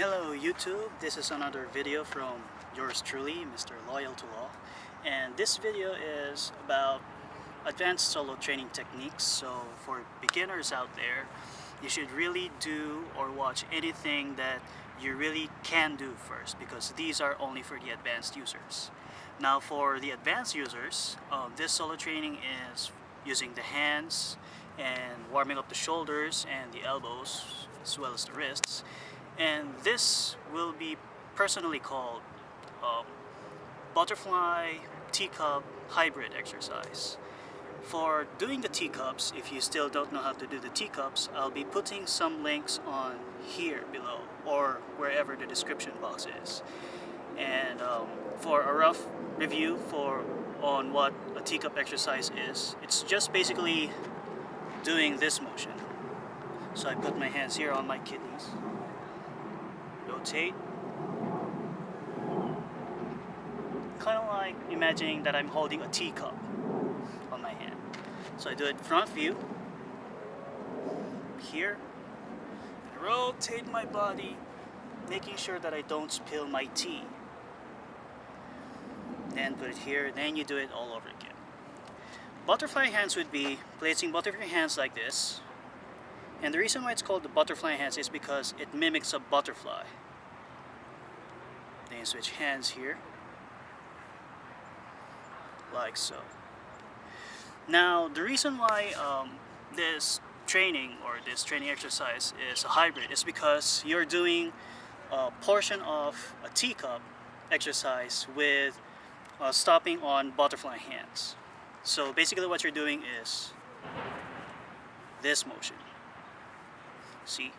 Hello YouTube, this is another video from yours truly, Mr. Loyal to Law, and this video is about advanced solo training techniques. So for beginners out there, you should really do or watch anything that you really can do first, because these are only for the advanced users. Now for the advanced users, this solo training is using the hands and warming up the shoulders and the elbows as well as the wrists. And this will be personally called butterfly teacup hybrid exercise. For doing the teacups, if you still don't know how to do the teacups, I'll be putting some links on here below or wherever the description box is. And for a rough review on what a teacup exercise is, it's just basically doing this motion. So I put my hands here on my kidneys, rotate, kind of like imagining that I'm holding a teacup on my hand. So I do it front view, here, rotate my body, making sure that I don't spill my tea. Then put it here, then you do it all over again. Butterfly hands would be placing both of your hands like this. And the reason why it's called the butterfly hands is because it mimics a butterfly. Then you switch hands here, like so. Now the reason why this training exercise is a hybrid is because you're doing a portion of a teacup exercise with stopping on butterfly hands. So basically what you're doing is this motion. See,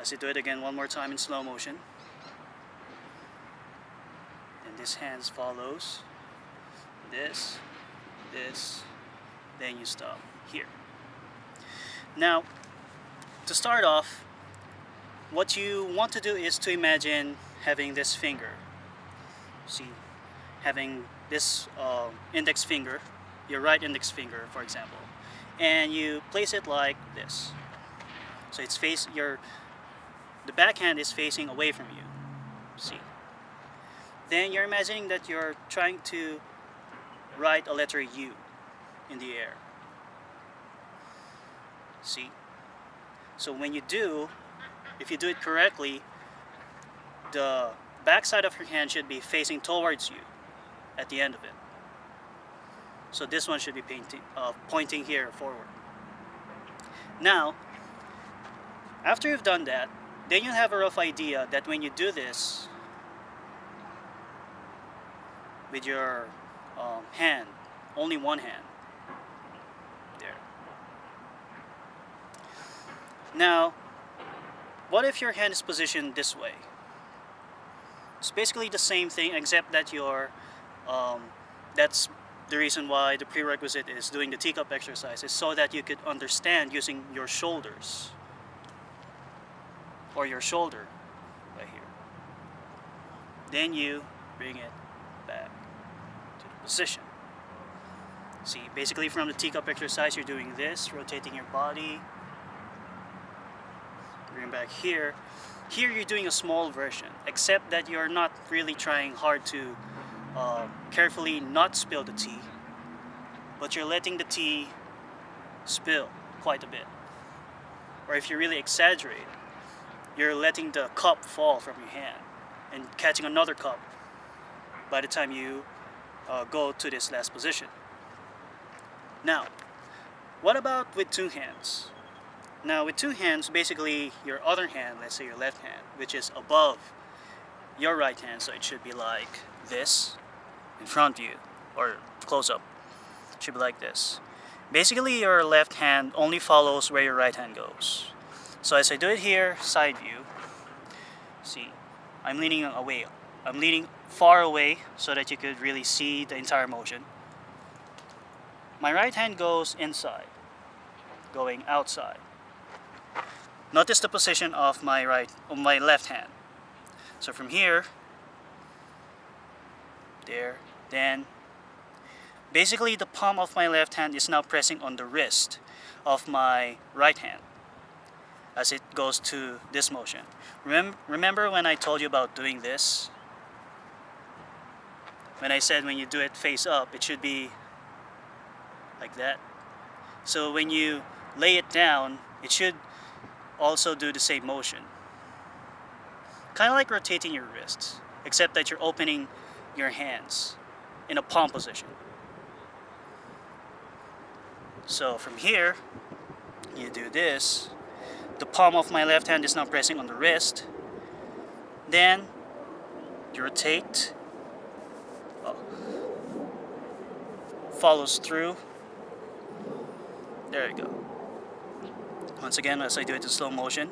as I do it again one more time in slow motion. And this hands follows. This, then you stop here. Now, to start off, what you want to do is to imagine having this finger. See, having this index finger, your right index finger, for example, and you place it like this. So it's the backhand is facing away from you. See. Then you're imagining that you're trying to write a letter U in the air. See? So when you do, if you do it correctly, the back side of your hand should be facing towards you at the end of it. So this one should be pointing here forward. Now, after you've done that, then you'll have a rough idea that when you do this with your hand, only one hand, there. Now, what if your hand is positioned this way? It's basically the same thing, except that that's the reason why the prerequisite is doing the teacup exercise, is so that you could understand using your shoulders, or your shoulder right here. Then you bring it back to the position. See, basically from the teacup exercise, you're doing this, rotating your body, bring it back here. Here you're doing a small version, except that you're not really trying hard to carefully not spill the tea, but you're letting the tea spill quite a bit. Or if you really exaggerate, you're letting the cup fall from your hand and catching another cup by the time you go to this last position. Now, what about with two hands? Now with two hands, basically your other hand, let's say your left hand, which is above your right hand, so it should be like this in front of you, or close up. It should be like this. Basically your left hand only follows where your right hand goes. So as I do it here, side view, see, I'm leaning away. I'm leaning far away so that you could really see the entire motion. My right hand goes inside, going outside. Notice the position of my left hand. So from here, there, then basically the palm of my left hand is now pressing on the wrist of my right hand. as it goes to this motion. Remember when I told you about doing this? When I said when you do it face up, it should be like that. So when you lay it down, it should also do the same motion. Kind of like rotating your wrists, except that you're opening your hands in a palm position. So from here, you do this. The palm of my left hand is now pressing on the wrist. Then you rotate. Follows through. There you go. Once again, as I do it in slow motion.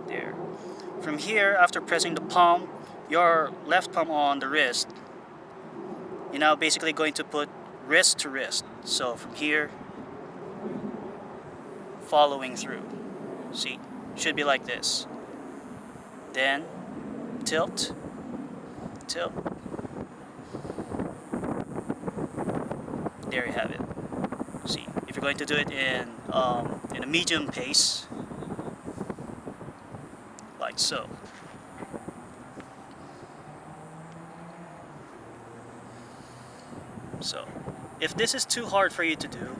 There. From here, after pressing the palm, your left palm on the wrist, you're now basically going to put wrist to wrist. So from here, following through. See, should be like this. Then tilt, tilt. There you have it. See, if you're going to do it in a medium pace, like so. So, if this is too hard for you to do,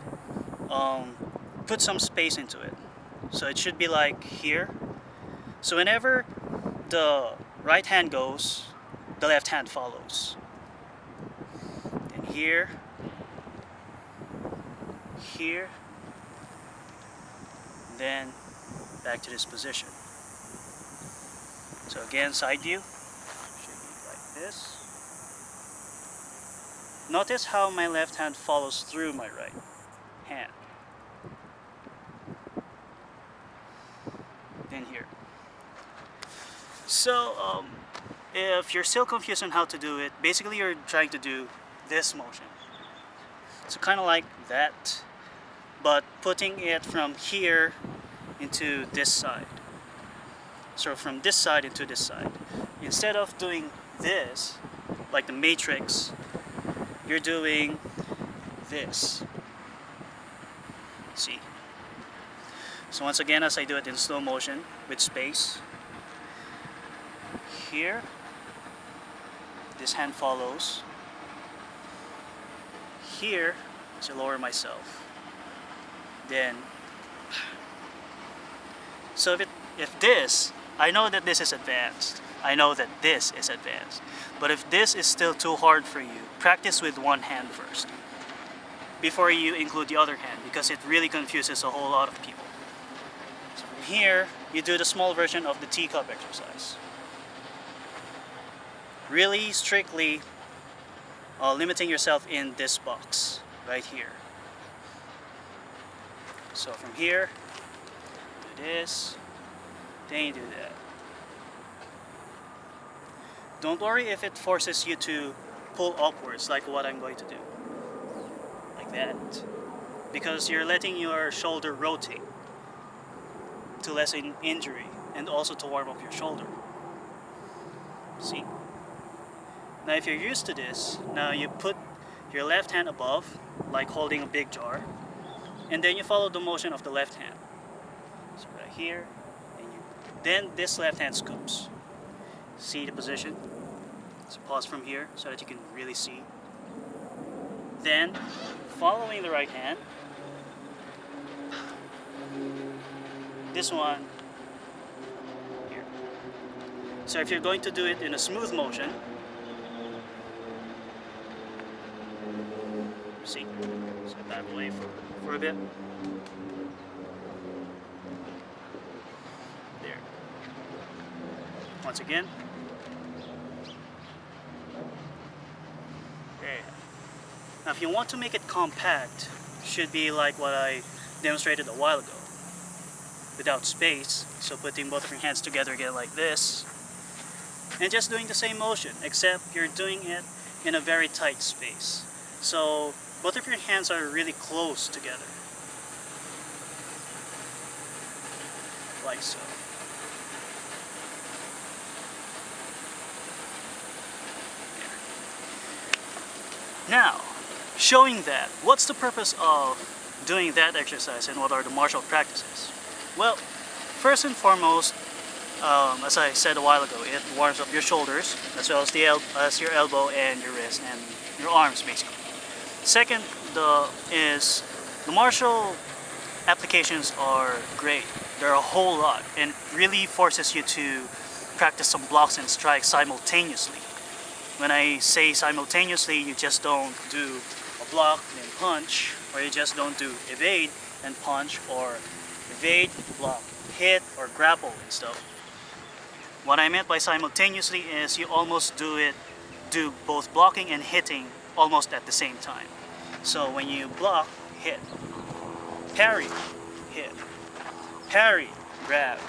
put some space into it. So it should be like here. So whenever the right hand goes, the left hand follows. Then here, here, then back to this position. So again, side view should be like this. Notice how my left hand follows through my right hand. Then here. So if you're still confused on how to do it, basically you're trying to do this motion. So kind of like that, but putting it from here into this side. So from this side into this side. Instead of doing this, like the matrix, you're doing this. See? So once again, as I do it in slow motion with space, here, this hand follows. Here, to lower myself. Then, so if this, I know that this is advanced. I know that this is advanced. But if this is still too hard for you, practice with one hand first before you include the other hand, because it really confuses a whole lot of people. So from here, you do the small version of the teacup exercise. Really strictly limiting yourself in this box right here. So from here, do this, then you do that. Don't worry if it forces you to pull upwards like what I'm going to do. Like that. Because you're letting your shoulder rotate to lessen injury and also to warm up your shoulder. See? Now if you're used to this, now you put your left hand above, like holding a big jar, and then you follow the motion of the left hand. So right here, and then this left hand scoops. See the position? So pause from here so that you can really see. Then, following the right hand, this one here. So if you're going to do it in a smooth motion, see, so back away for a bit. There. Once again. There. Now if you want to make it compact, should be like what I demonstrated a while ago. Without space, so putting both of your hands together again like this. And just doing the same motion, except you're doing it in a very tight space. So both of your hands are really close together. Like so. There. Now, showing that, what's the purpose of doing that exercise and what are the martial practices? Well, first and foremost, as I said a while ago, it warms up your shoulders as well as your elbow and your wrist and your arms basically. Second, is the martial applications are great. There are a whole lot, and it really forces you to practice some blocks and strikes simultaneously. When I say simultaneously, you just don't do a block and punch, or you just don't do evade and punch, or evade, block, hit, or grapple and stuff. What I meant by simultaneously is you almost do both blocking and hitting almost at the same time. So when you block, hit, parry, hit, parry, grab,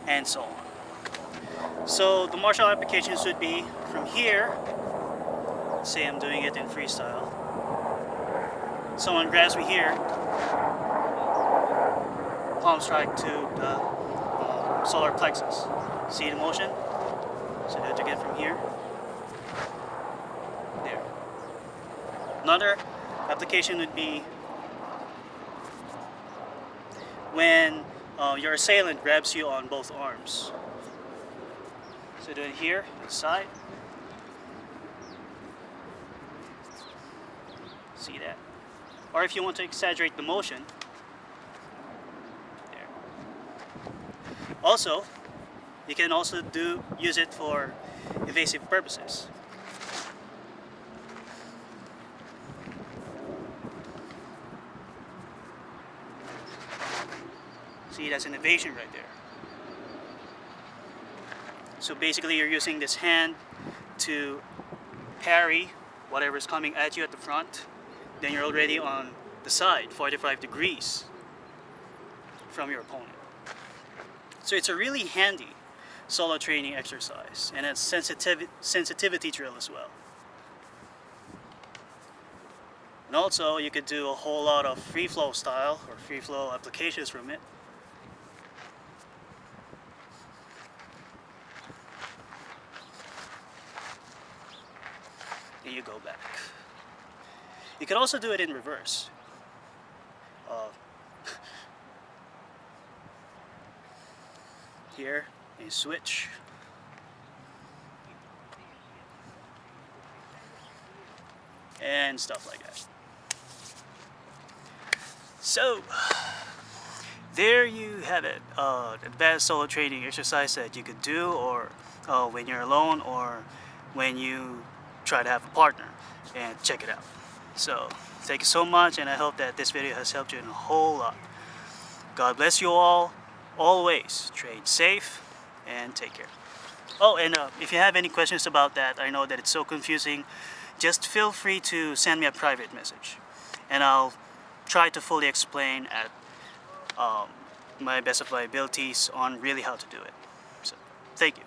and so on. So the martial applications would be from here, say I'm doing it in freestyle, someone grabs me here, palm strike to the solar plexus. See the motion? So do it again from here. There. Another application would be when your assailant grabs you on both arms. So do it here, side. See that? Or if you want to exaggerate the motion, there. Also, you can also use it for evasive purposes. See, that's an evasion right there. So basically you're using this hand to parry whatever's coming at you at the front. Then you're already on the side, 45 degrees from your opponent. So it's a really handy solo training exercise, and it's sensitivity drill as well. And also you could do a whole lot of free flow style or free flow applications from it. Then you go back. You could also do it in reverse. Here, you switch. And stuff like that. So, there you have it. Advanced solo training exercise that you could do, or when you're alone, or when you try to have a partner, and check it out. So, thank you so much, and I hope that this video has helped you in a whole lot. God bless you all. Always train safe and take care. Oh, and if you have any questions about that, I know that it's so confusing, just feel free to send me a private message, and I'll try to fully explain at my best of my abilities on really how to do it. So, thank you.